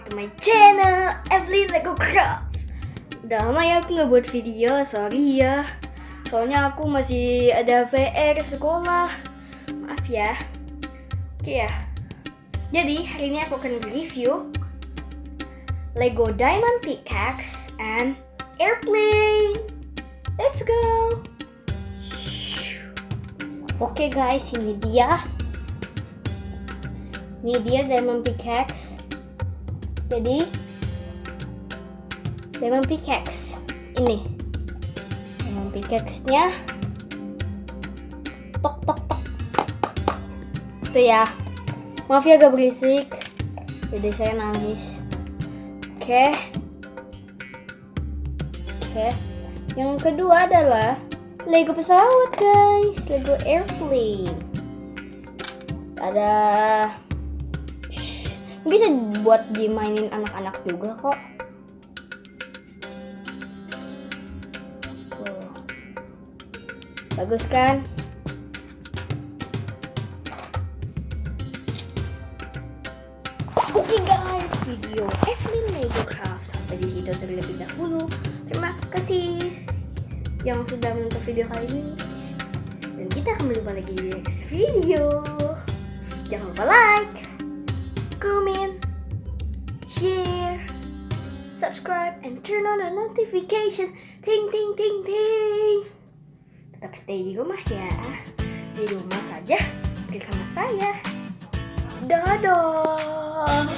to my channel, Evelyn Lego Craft. Udah lama ya aku nggak buat video, sorry ya. Soalnya aku masih ada PR sekolah. Maaf ya. Oke ya. Jadi hari ini aku akan review Lego Diamond Pickaxe and Airplane. Let's go. Oke guys, ini dia. Ini dia Diamond Pickaxe. Jadi Diamond Pickaxe ini. Diamond Pickaxe-nya tok tok tok. Itu ya. Maaf ya agak berisik. Jadi saya nangis. Oke. Yang kedua adalah Lego pesawat guys, Lego Airplane. Ada bisa buat dimainin anak-anak juga kok. Tuh. Bagus kan? Oke guys, video Evelyn Lego Craft sampai di situ terlebih dahulu. Terima kasih yang sudah menonton video kali ini. Dan kita akan berjumpa lagi di next video. Jangan lupa like, comment, share, subscribe, and turn on the notification. Ting ting ting ting. Tetap stay di rumah ya. Di rumah saja bersama saya. Dadah.